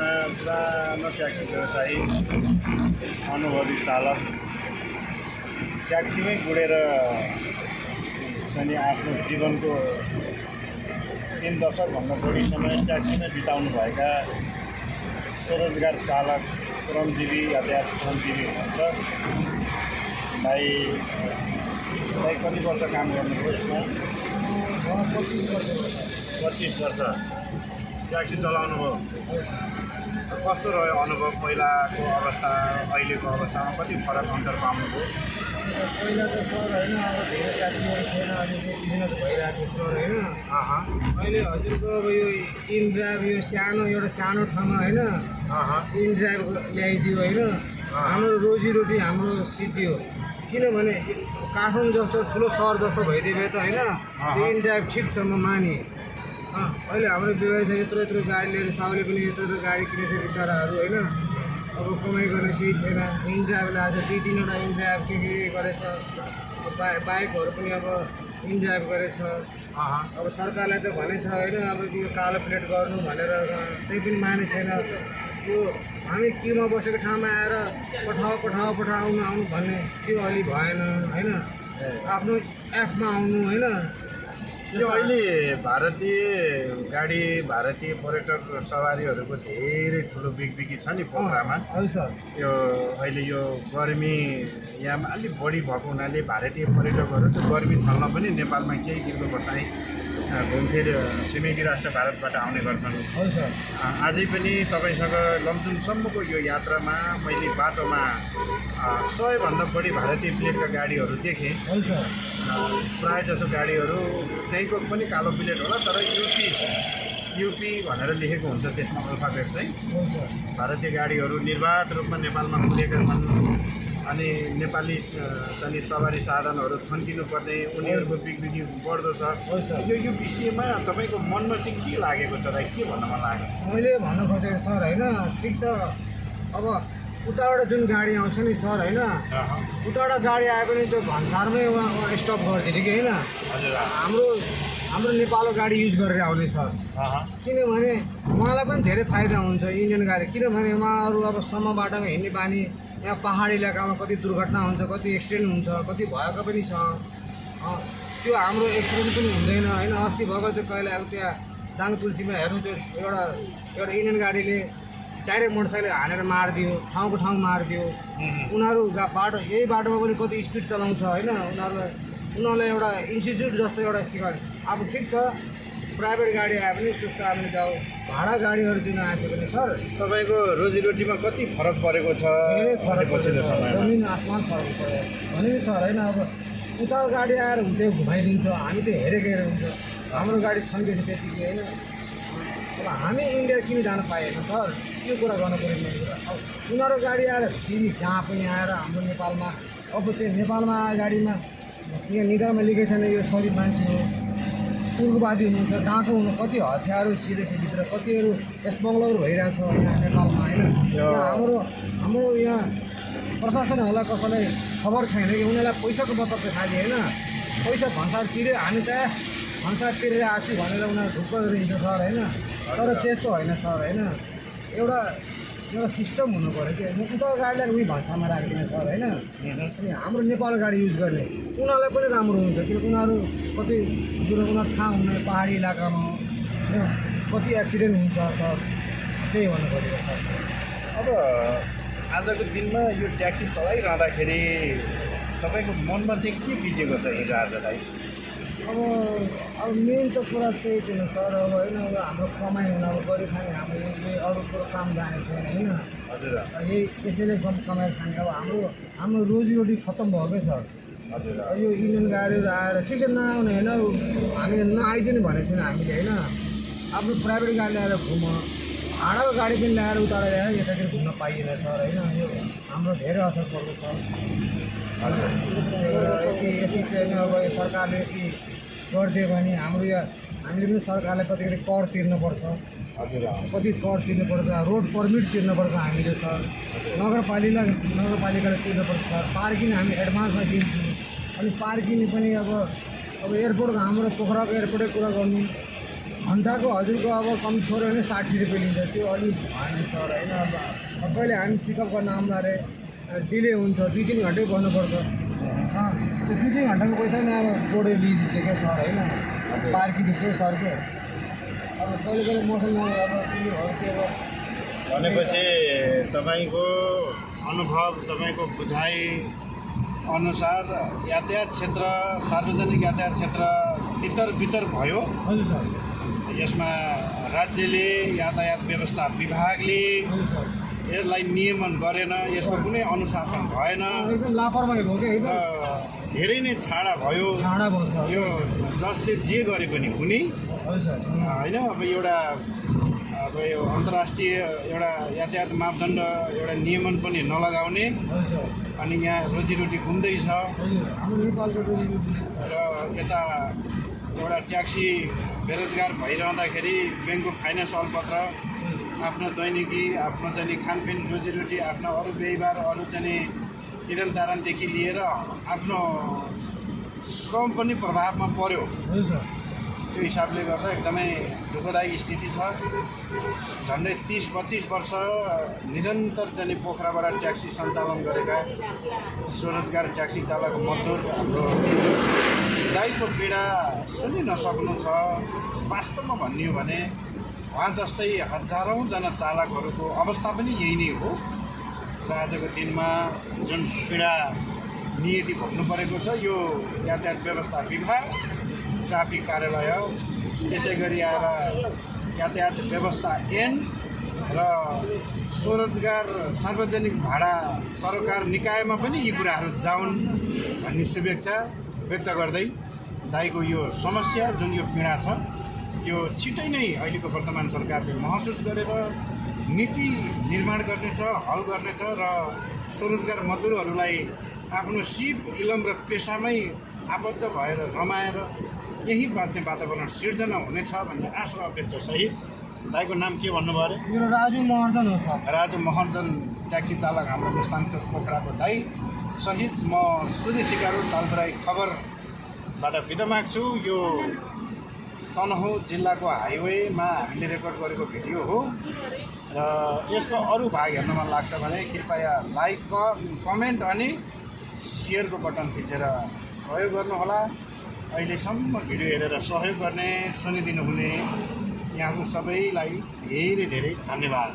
एकजना पुरानो ट्याक्सी व्यवसायी अनुभवी चालक ट्याक्सीमै गुडेर अनि आफ्नो जीवनको 3 दशकभन्दा बढी समय ट्याक्सीमै बिताउनुभएका स्वरोजगार चालक श्रमजीवी यातायात श्रमजीवी हुनुहुन्छ। भाइ कति वर्ष काम गर्नुभयो यसमा? 25 वर्ष ट्याक्सी चलाउनु भयो। कस्तो रह्यो अनुभव? पहिलाको अवस्था अहिलेको अवस्थामा कति फरक अन्तर पाउनुभयो? पहिला त सर होइन, अब धेरै ट्याक्सीहरू थिएन, अलिकति बिजनेस भइरहेको सर होइन। अहिले हजुरको अब यो इन ड्राइभ यो एउटा सानो ठाउँमा होइन इन ड्राइभ ल्याइदियो होइन, हाम्रो रोजीरोटी हाम्रो सिद्धियो। किनभने काठमाडौँ जस्तो ठुलो सहर जस्तो भइदिए भए त होइन इन ड्राइभ ठिक छ, म माने। अहिले हाम्रो व्यवसाय यत्रो यत्रो गाडी लिएर साउले पनि यत्रो यत्रो गाडी किनेछ बिचराहरू होइन। अब कमाइ गर्ने केही छैन, इन ड्राइभ ल्याएको छ, 2-3वटा इन ड्राइभ के गरेछ। बाइकहरू पनि अब इन ड्राइभ गरेछ। अब सरकारलाई त भनेछ होइन, अब यो कालो प्लेट गर्नु भनेर, त्यही पनि माने छैन। यो हामी क्युमा बसेको ठाउँमा आएर पठाउनु भन्ने त्यो अलि भएन होइन। आफ्नो एपमा आउनु होइन। यो अहिले भारतीय पर्यटक सवारीहरूको धेरै ठुलो बिगबिगी छ नि पोखरामा। हजुर सर। यो अहिले यो गर्मी यहाँ अलिक बढी भएको हुनाले भारतीय पर्यटकहरू त्यो गर्मी छल्न पनि नेपालमा केही दिनको बसाइ घुमफिर छिमेकी राष्ट्र भारतबाट आउने गर्छन्। हजुर सर। आजै पनि तपाईँसँग लमजुङसम्मको यो यात्रामा मैले बाटोमा 100भन्दा बढी भारतीय प्लेटका गाडीहरू देखेँ। हजुर सर। प्रायः जसो गाडीहरू त्यहीँको पनि कालो प्लेट होला, तर युपी भनेर लेखेको हुन्छ त्यसमा अल्फाबेट चाहिँ। भारतीय गाडीहरू निर्वाध रूपमा नेपालमा पुगेका छन् अनि नेपाली चाहिँ सवारी साधनहरू थन्किनुपर्ने, उनीहरूको बिगबिगी बढ्दो छ। यो विषयमा तपाईँको मनमा चाहिँ के लागेको छ र के भन्न मन लाग्यो? मैले भन्न खोजेको सर होइन, ठिक छ अब उताबाट जुन गाडी आउँछ नि सर होइन, उताबाट गाडी आए पनि त्यो भन्सारमै स्टप गरिदिने कि होइन। हाम्रो नेपालको गाडी युज गरेर आउने सर। किनभने उहाँलाई पनि धेरै फाइदा हुन्छ इन्डियन गाडी। किनभने उहाँहरू अब सम्म बाटोमा हिँड्ने बानी, यहाँ पहाडी इलाकामा कति दुर्घटना हुन्छ, कति एक्सिडेन्ट हुन्छ, कति भएको पनि छ। त्यो हाम्रो एक्सिडेन्ट पनि हुँदैन होइन। अस्ति भएको त्यो कहिले अब त्यहाँ दाङ तुलसीमा हेर्नु, त्यो एउटा इन्डियन गाडीले डाइरेक्ट मोटरसाइकल हानेर मारिदियो, ठाउँको ठाउँ मारिदियो। उनीहरू बाटो यही बाटोमा पनि कति स्पिड चलाउँछ होइन। उनीहरूलाई एउटा इन्स्टिच्युट जस्तो एउटा सिकाउने। अब ठिक छ प्राइभेट गाडी आए पनि सुस्त आए पनि जाऊ, भाडा गाडीहरू जुन आएछ भने सर तपाईँको रोजीरोटीमा कति फरक परेको छ? धेरै फरक परेको छ, जमिन आसमान फरक पऱ्यो भने नि सर होइन। अब उता गाडी आएर हुँदै घुमाइदिन्छ, हामी त हेरेकै हुन्छ। हाम्रो गाडी थन्केछ त्यतिकै होइन। अब हामी इन्डिया किन जान पाएन सर, त्यो कुरा गर्नु पऱ्यो मेन कुरा। अब उनीहरू गाडी आएर फेरि जहाँ पनि आएर हाम्रो नेपालमा, अब त्यो नेपालमा आएर गाडीमा यहाँ निधारमा लेखेको छैन यो सरिफ मान्छे हो, उग्रवादी हुनुहुन्छ, डाँको हुनु, कति हतियारहरू छिरेछ भित्र, कतिहरू स्मगलर भइरहेछ यहाँ नेपालमा होइन। हाम्रो यहाँ प्रशासनहरूलाई कसैलाई खबर छैन कि उनीहरूलाई पैसाको मतलब चाहिँ खालि होइन। पैसा भन्सार तिरे, हामी त भन्सार तिरेर आएको छु भनेर उनीहरू ढुक्क गरिन्छ सर होइन। तर त्यस्तो होइन सर होइन। एउटा सिस्टम हुनु पऱ्यो कि उता गाडीलाई उही भन्सारमा राखिदिने सर होइन। अनि हाम्रो नेपाल गाडी युज गर्ने उनीहरूलाई पनि राम्रो हुन्छ, किनकि उनीहरू कति उनीहरू ठाउँ हुने पहाडी इलाकामा होइन, कति एक्सिडेन्ट हुन्छ सर, त्यही भन्नु खोजेको सर। अब आजको दिनमा यो ट्याक्सी चलाइरहँदाखेरि तपाईँको मनमा चाहिँ के बिजेको छ हिजो आजलाई? अब मेन त कुरा त्यही थियो सर। अब होइन, अब हाम्रो कमाइ हुन, अब गरी खाने, हाम्रो यही अरू कुरो काम जाने छैन होइन। हजुर। यही त्यसैले कमाइ खाने। अब हाम्रो रोजीरोटी खत्तम भयो क्या सर। हजुर। यो इन्डियन गाडीहरू आएर ठिक छ नआउने होइन, हामीले नआइदिनु भनेको छैन हामीले होइन। आफ्नो प्राइभेट गाडी ल्याएर घुम, भाडाको गाडी पनि ल्याएर उतार ल्याएर यतातिर घुम्न पाइएन सर होइन। यो हाम्रो धेरै असर पर्छ सर। हजुर। यति चाहिँ अब सरकारले यति गरिदियो भने हाम्रो यहाँ हामीले पनि सरकारलाई कतिकति कर तिर्नुपर्छ। हजुर। कति कर तिर्नुपर्छ, रोड पर्मिट तिर्नुपर्छ हामीले सर, नगरपालिकाले तिर्नुपर्छ सर। पार्किङ हामी एडभान्समा दिन्छौँ। अनि पार्किङ पनि अब एयरपोर्टको हाम्रो पोखराको एयरपोर्टै कुरा गर्नु, घन्टाको हजुरको अब कम थोरै भने 60 रुपियाँ लिन्छ, त्यो अलिक भएन सर होइन। अब कहिले हामी पिकअप गर्न आउँदा अरे डिले हुन्छ, 2-3 घन्टै बस्नुपर्छ। त्यो 2-3 घन्टाको पैसा नि अब जोडेर लिइदिन्छ क्या सर होइन। पार्किङ के सर के अब कहिले कहिले मसँग अब तिनीहरू चाहिँ अब भनेपछि तपाईँको अनुभव, तपाईँको बुझाइ अनुसार यातायात क्षेत्र, सार्वजनिक यातायात क्षेत्र तितर भयो। हजुर सर, यसमा राज्यले, यातायात व्यवस्था विभागले हजुर सर, यसलाई नियमन गरेन, यसको कुनै अनुशासन भएन, एकदम लापरवाही भयो क्या, र एकदम धेरै नै छाडा भयो। छाडा भयो सर। यो जसले जे गरे पनि हुने हजुर सर, होइन। अब यो अन्तर्राष्ट्रिय एउटा यातायात मापदण्ड, एउटा नियमन पनि नलगाउने, हजुर सर, अनि यहाँ रोजीरोटी घुम्दैछ। हजुर हाम्रो नेपालको रोजीरोटी र यता एउटा ट्याक्सी बेरोजगार भइरहँदाखेरि ब्याङ्कको फाइनेन्स अलपत्र, आफ्नो दैनिकी, आफ्नो चाहिँ खानपिन, रोजीरोटी, आफ्नो अरू व्यवहार, अरू चाहिँ तिरनतारनदेखि लिएर आफ्नो श्रम पनि प्रभावमा पर्यो। हजुर सर, त्यो हिसाबले गर्दा एकदमै दुःखदायी स्थिति छ। झन्डै 30-32 वर्ष निरन्तर चाहिँ पोखराबाट ट्याक्सी सञ्चालन गरेका स्वरोजगार ट्याक्सी चालक मजदुर हाम्रो दाइको पीडा सुनि नसक्नु छ। वास्तवमा भन्ने हो भने उहाँ जस्तै हजारौँजना चालकहरूको अवस्था पनि यही नै हो। र आजको दिनमा जुन पीडा नियति भोग्नु परेको छ, यो यातायात व्यवस्था विभाग, ट्राफिक कार्यालय, त्यसै गरी आएर यातायात व्यवस्था ऐन र स्वरोजगार सार्वजनिक भाडा सरकार निकायमा पनि यी कुराहरू जाउन् भन्ने शुभेच्छा व्यक्त गर्दै दाइको यो समस्या, जुन यो पीडा छ, यो छिटै नै अहिलेको वर्तमान सरकारले महसुस गरेर नीति निर्माण गर्नेछ, हल गर्नेछ र स्वरोजगार मजदुरहरूलाई आफ्नो सिप इलम र पेसामै आबद्ध भएर रमाएर यही बाध्य वातावरण सिर्जना हुनेछ भन्ने आशा अपेक्षा सहित। दाइको नाम के भन्नुभयो अरे? मेरो राजु महर्जन हो सर। राजु महर्जन ट्याक्सी चालक हाम्रो मुस्ताङ चोक पोखराको दाइ सहित म सुधि सिकारु तालबराई खबरबाट बिदा माग्छु। यो तनहुँ जिल्लाको हाइवेमा हामीले रेकर्ड गरेको भिडियो हो र यसको अरू भाग हेर्न मन लाग्छ भने कृपया लाइक, कमेन्ट अनि सेयरको बटन थिचेर सहयोग गर्नुहोला। अहिलेसम्म भिडियो हेरेर सहयोग गर्ने, सुनिदिनु हुने यहाँको सबैलाई धेरै धेरै धन्यवाद।